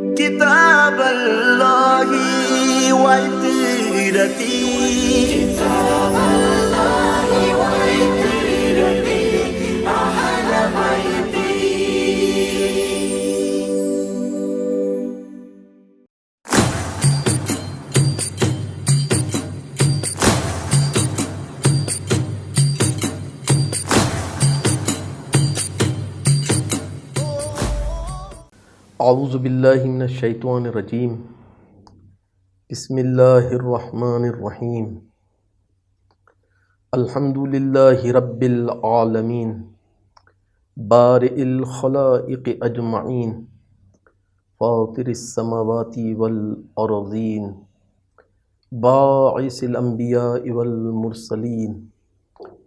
كتاب الله وعترتي كتاب الله وعترتي أهل بيتي. اعوذ باللہ من الشیطان الرجیم. بسم اللہ الرحمن الرحیم. الحمد للہ رب العالمین بارئ الخلائق اجمعین فاطر السماوات والارضین باعث الانبیاء والمرسلین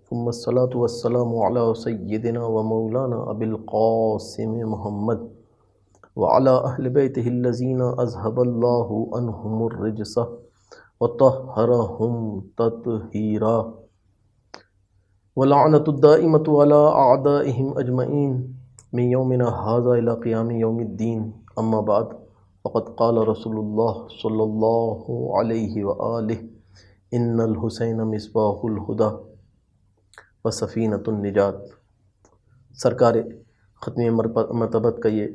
ثم الصلاة والسلام علی سیدنا و مولانا ابی القاسم محمد وعلى أهل بيته الذين أذهب الله عنهم الرجس وطهرهم تطهيرا ولعنة الدائمة على أعدائهم أجمعين من يومنا هذا إلى قيام يوم الدين. أما بعد فقد قال رسول الله صلى الله عليه وآله إن الحسين مصباح الهدى وسفينة النجات. سرکار ختم مرتبت کا یہ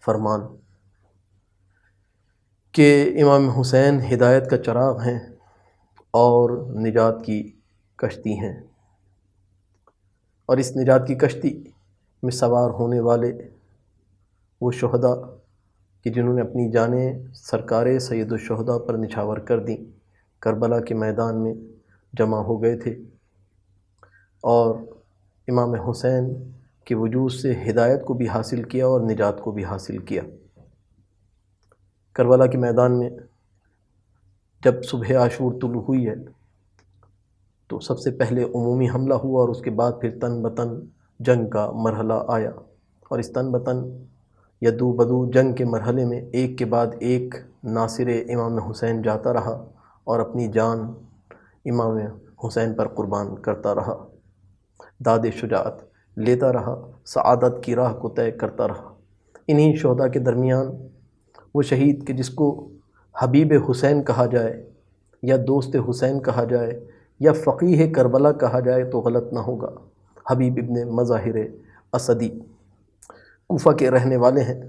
فرمان کہ امام حسین ہدایت کا چراغ ہیں اور نجات کی کشتی ہیں، اور اس نجات کی کشتی میں سوار ہونے والے وہ شہداء کہ جنہوں نے اپنی جانیں سرکار سید الشہداء پر نچھاور کر دیں، کربلا کے میدان میں جمع ہو گئے تھے اور امام حسین کے وجود سے ہدایت کو بھی حاصل کیا اور نجات کو بھی حاصل کیا. کربلا کے میدان میں جب صبح عاشور طلوع ہوئی ہے تو سب سے پہلے عمومی حملہ ہوا اور اس کے بعد پھر تن بتن جنگ کا مرحلہ آیا، اور اس تن بتن یا دو بدو جنگ کے مرحلے میں ایک کے بعد ایک ناصر امام حسین جاتا رہا اور اپنی جان امام حسین پر قربان کرتا رہا، داد شجاعت لیتا رہا، سعادت کی راہ کو طے کرتا رہا. انہی شہداء کے درمیان وہ شہید کہ جس کو حبیب حسین کہا جائے یا دوست حسین کہا جائے یا فقیہ کربلا کہا جائے تو غلط نہ ہوگا، حبیب ابن مظاہر اسدی کوفہ کے رہنے والے ہیں.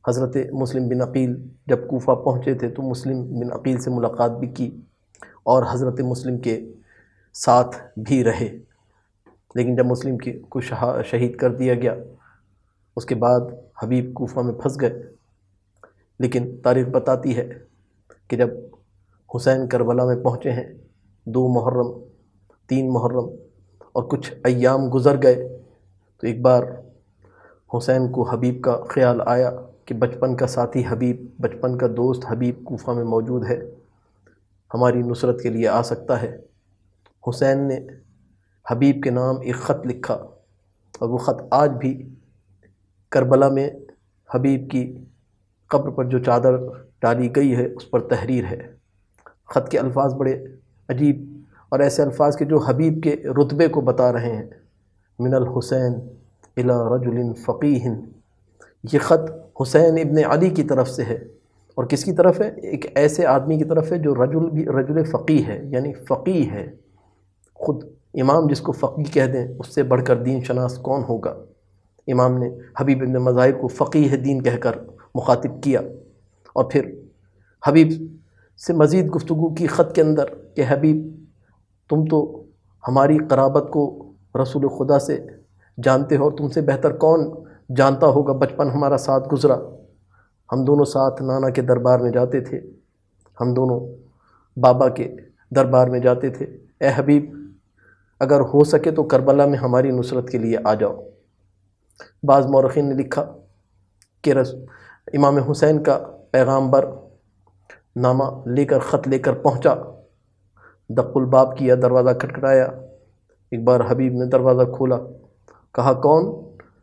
حضرت مسلم بن عقیل جب کوفہ پہنچے تھے تو مسلم بن عقیل سے ملاقات بھی کی اور حضرت مسلم کے ساتھ بھی رہے، لیکن جب مسلم کو شہید کر دیا گیا اس کے بعد حبیب کوفہ میں پھنس گئے. لیکن تاریخ بتاتی ہے کہ جب حسین کربلا میں پہنچے ہیں 2 محرم 3 محرم اور کچھ ایام گزر گئے تو ایک بار حسین کو حبیب کا خیال آیا کہ بچپن کا ساتھی حبیب، بچپن کا دوست حبیب کوفہ میں موجود ہے، ہماری نصرت کے لیے آ سکتا ہے. حسین نے حبیب کے نام ایک خط لکھا اور وہ خط آج بھی کربلا میں حبیب کی قبر پر جو چادر ڈالی گئی ہے اس پر تحریر ہے. خط کے الفاظ بڑے عجیب اور ایسے الفاظ کے جو حبیب کے رتبے کو بتا رہے ہیں. من الحسین الی رجل فقیہ، یہ خط حسین ابن علی کی طرف سے ہے، اور کس کی طرف ہے؟ ایک ایسے آدمی کی طرف ہے جو رجل فقیہ ہے، یعنی فقیہ ہے. خود امام جس کو فقیہ کہہ دیں اس سے بڑھ کر دین شناس کون ہوگا. امام نے حبیب ابن مظاہر کو فقیہ دین کہہ کر مخاطب کیا اور پھر حبیب سے مزید گفتگو کی خط کے اندر کہ حبیب تم تو ہماری قرابت کو رسول خدا سے جانتے ہو اور تم سے بہتر کون جانتا ہوگا، بچپن ہمارا ساتھ گزرا، ہم دونوں ساتھ نانا کے دربار میں جاتے تھے، ہم دونوں بابا کے دربار میں جاتے تھے. اے حبیب اگر ہو سکے تو کربلا میں ہماری نصرت کے لیے آ جاؤ. بعض مورخین نے لکھا کہ امام حسین کا پیغامبر نامہ لے کر خط لے کر پہنچا، دق الباب کیا، دروازہ کھٹکھٹایا. ایک بار حبیب نے دروازہ کھولا، کہا کون؟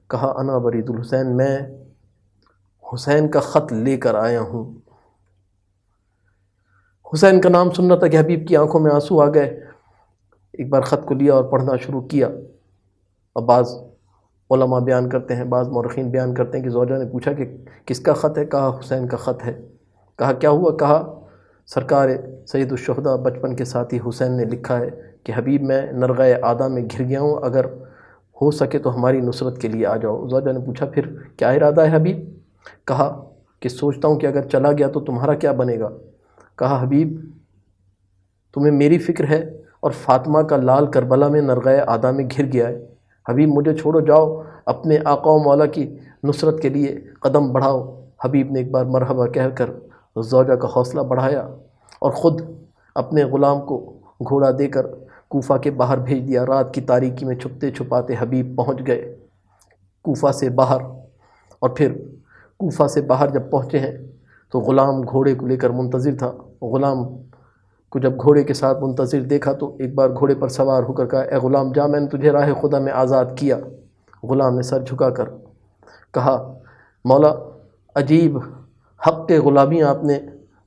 کہا انا برید الحسین، میں حسین کا خط لے کر آیا ہوں. حسین کا نام سننا تھا کہ حبیب کی آنکھوں میں آنسو آ گئے. ایک بار خط کو لیا اور پڑھنا شروع کیا، اور بعض علماء بیان کرتے ہیں، بعض مورخین بیان کرتے ہیں کہ زوجہ نے پوچھا کہ کس کا خط ہے؟ کہا حسین کا خط ہے۔ کہا کیا ہوا؟ کہا سرکار سید الشہداء بچپن کے ساتھی حسین نے لکھا ہے کہ حبیب میں نرغہ آدھا میں گھر گیا ہوں، اگر ہو سکے تو ہماری نصرت کے لیے آ جاؤ۔ زوجہ نے پوچھا پھر کیا ارادہ ہے حبیب؟ کہا کہ سوچتا ہوں کہ اگر چلا گیا تو تمہارا کیا بنے گا؟ کہا حبیب تمہیں میری فکر ہے اور فاطمہ کا لال کربلا میں نرغہ آدھا میں گھر گیا ہے، حبیب مجھے چھوڑو، جاؤ اپنے آقا و مولا کی نصرت کے لیے قدم بڑھاؤ۔ حبیب نے ایک بار مرحبا کہہ کر زوجہ کا حوصلہ بڑھایا اور خود اپنے غلام کو گھوڑا دے کر کوفہ کے باہر بھیج دیا۔ رات کی تاریکی میں چھپتے چھپاتے حبیب پہنچ گئے کوفہ سے باہر، اور پھر کوفہ سے باہر جب پہنچے ہیں تو غلام گھوڑے کو لے کر منتظر تھا۔ غلام کو جب گھوڑے کے ساتھ منتظر دیکھا تو ایک بار گھوڑے پر سوار ہو کر کہا اے غلام جا، میں نے تجھے راہ خدا میں آزاد کیا۔ غلام نے سر جھکا کر کہا مولا عجیب حق کے غلامی آپ نے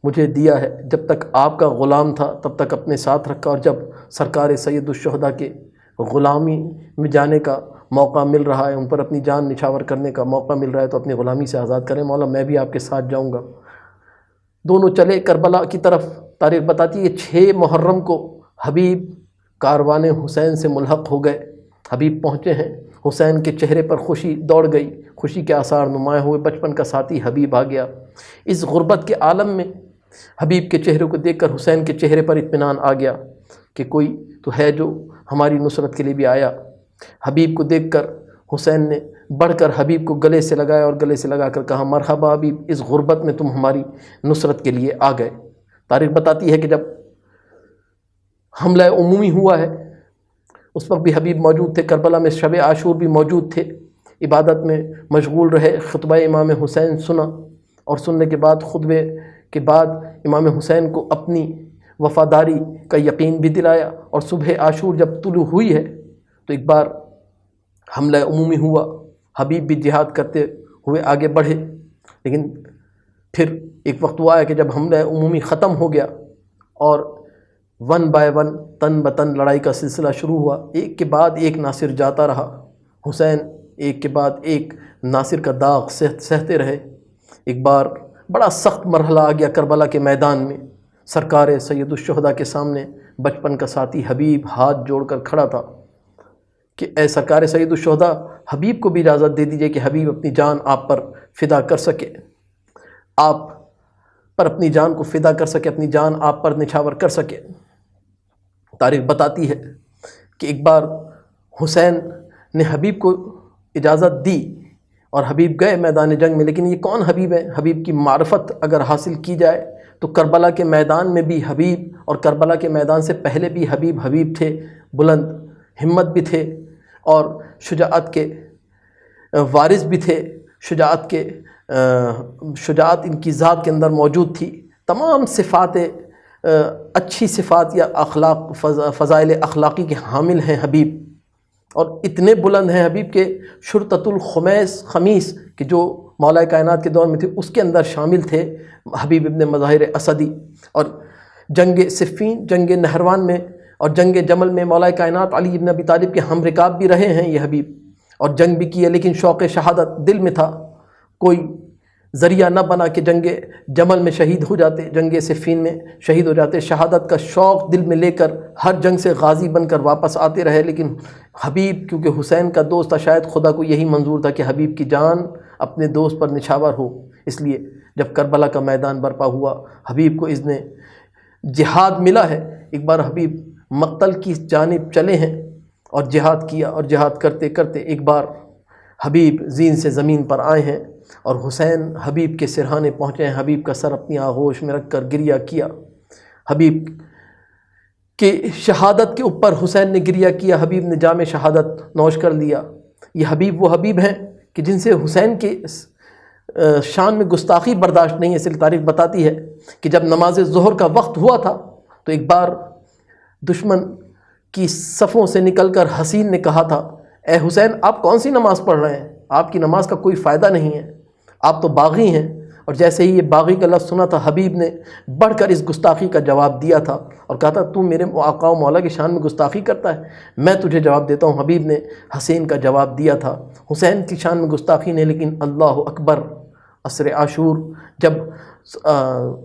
مجھے دیا ہے، جب تک آپ کا غلام تھا تب تک اپنے ساتھ رکھا، اور جب سرکار سید الشہداء کے غلامی میں جانے کا موقع مل رہا ہے، ان پر اپنی جان نچھاور کرنے کا موقع مل رہا ہے تو اپنی غلامی سے آزاد کریں مولا، میں بھی آپ کے ساتھ جاؤں گا۔ دونوں چلے کربلا کی طرف۔ تاریخ بتاتی ہے 6 محرم کو حبیب کاروان حسین سے ملحق ہو گئے۔ حبیب پہنچے ہیں، حسین کے چہرے پر خوشی دوڑ گئی، خوشی کے آثار نمایاں ہوئے، بچپن کا ساتھی حبیب آ گیا۔ اس غربت کے عالم میں حبیب کے چہرے کو دیکھ کر حسین کے چہرے پر اطمینان آ گیا کہ کوئی تو ہے جو ہماری نصرت کے لیے بھی آیا۔ حبیب کو دیکھ کر حسین نے بڑھ کر حبیب کو گلے سے لگایا اور گلے سے لگا کر کہا مرحبا حبیب، اس غربت میں تم ہماری نصرت کے لیے آ گئے۔ تاریخ بتاتی ہے کہ جب حملہ عمومی ہوا ہے اس وقت بھی حبیب موجود تھے، کربلا میں شب عاشور بھی موجود تھے، عبادت میں مشغول رہے، خطبہ امام حسین سنا، اور سننے کے بعد خطبے کے بعد امام حسین کو اپنی وفاداری کا یقین بھی دلایا، اور صبح عاشور جب طلوع ہوئی ہے تو ایک بار حملہ عمومی ہوا، حبیب بھی جہاد کرتے ہوئے آگے بڑھے، لیکن پھر ایک وقت ہوا ہے کہ جب حملہ عمومی ختم ہو گیا اور 1 بائی 1 تن بتن لڑائی کا سلسلہ شروع ہوا، ایک کے بعد ایک ناصر جاتا رہا، حسین ایک کے بعد ایک ناصر کا داغ سہتے رہے۔ ایک بار بڑا سخت مرحلہ آ گیا کربلا کے میدان میں، سرکار سید الشہداء کے سامنے بچپن کا ساتھی حبیب ہاتھ جوڑ کر کھڑا تھا کہ اے سرکار سید الشہداء، حبیب کو بھی اجازت دے دیجئے کہ حبیب اپنی جان آپ پر فدا کر سکے، آپ پر اپنی جان کو فدا کر سکے، اپنی جان آپ پر نچھاور کر سکے۔ تاریخ بتاتی ہے کہ ایک بار حسین نے حبیب کو اجازت دی اور حبیب گئے میدان جنگ میں، لیکن یہ کون حبیب ہے؟ حبیب کی معرفت اگر حاصل کی جائے تو کربلا کے میدان میں بھی حبیب، اور کربلا کے میدان سے پہلے بھی حبیب تھے، بلند ہمت بھی تھے اور شجاعت کے وارث بھی تھے، شجاعت ان کی ذات کے اندر موجود تھی، تمام صفات اچھی صفات یا اخلاق فضائل اخلاقی کے حامل ہیں حبیب، اور اتنے بلند ہیں حبیب کے شرطۃ خمیس کہ جو مولا کائنات کے دور میں تھی اس کے اندر شامل تھے حبیب ابن مظاہر اسدی، اور جنگ صفین، جنگ نہروان میں اور جنگ جمل میں مولا کائنات علی ابن ابی طالب کے ہم رکاب بھی رہے ہیں یہ حبیب، اور جنگ بھی کی ہے، لیکن شوق شہادت دل میں تھا، کوئی ذریعہ نہ بنا کہ جنگ جمل میں شہید ہو جاتے، جنگ صفین میں شہید ہو جاتے، شہادت کا شوق دل میں لے کر ہر جنگ سے غازی بن کر واپس آتے رہے، لیکن حبیب کیونکہ حسین کا دوست تھا، شاید خدا کو یہی منظور تھا کہ حبیب کی جان اپنے دوست پر نچھاور ہو، اس لیے جب کربلا کا میدان برپا ہوا، حبیب کو اذن جہاد ملا ہے، ایک بار حبیب مقتل کی جانب چلے ہیں اور جہاد کیا، اور جہاد کرتے کرتے ایک بار حبیب زین سے زمین پر آئے ہیں اور حسین حبیب کے سرہانے پہنچے ہیں، حبیب کا سر اپنی آغوش میں رکھ کر گریہ کیا، حبیب کہ شہادت کے اوپر حسین نے گریہ کیا، حبیب نے جام شہادت نوش کر لیا۔ یہ حبیب وہ حبیب ہیں کہ جن سے حسین کے شان میں گستاخی برداشت نہیں ہے، اس لیے تاریخ بتاتی ہے کہ جب نماز ظہر کا وقت ہوا تھا تو ایک بار دشمن کی صفوں سے نکل کر حسین نے کہا تھا اے حسین آپ کون سی نماز پڑھ رہے ہیں، آپ کی نماز کا کوئی فائدہ نہیں ہے، آپ تو باغی ہیں، اور جیسے ہی یہ باغی کا لفظ سنا تھا، حبیب نے بڑھ کر اس گستاخی کا جواب دیا تھا اور کہا تھا تو میرے آقا و مولا کی شان میں گستاخی کرتا ہے، میں تجھے جواب دیتا ہوں۔ حبیب نے حسین کا جواب دیا تھا، حسین کی شان میں گستاخی نہیں، لیکن اللہ اکبر، عصر عاشور، جب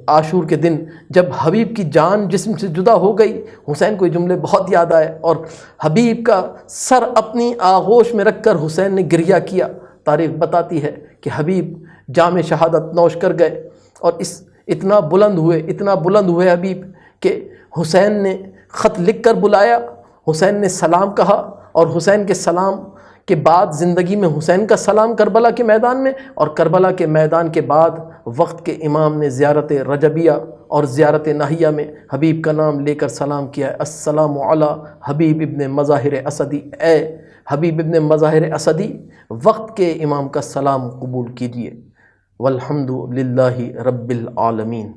عاشور کے دن جب حبیب کی جان جسم سے جدا ہو گئی، حسین کو یہ جملے بہت یاد آئے اور حبیب کا سر اپنی آغوش میں رکھ کر حسین نے گریہ کیا۔ تاریخ بتاتی ہے کہ حبیب جام شہادت نوش کر گئے اور اتنا بلند ہوئے حبیب کہ حسین نے خط لکھ کر بلایا، حسین نے سلام کہا اور حسین کے سلام کے بعد زندگی میں حسین کا سلام کربلا کے میدان میں، اور کربلا کے میدان کے بعد وقت کے امام نے زیارت رجبیہ اور زیارت ناہیہ میں حبیب کا نام لے کر سلام کیا ہے، السلام علی حبیب ابن مظاہر اسدی، اے حبیب ابن مظاہر اسدی وقت کے امام کا سلام قبول کیجیے۔ والحمد للہ رب العالمین۔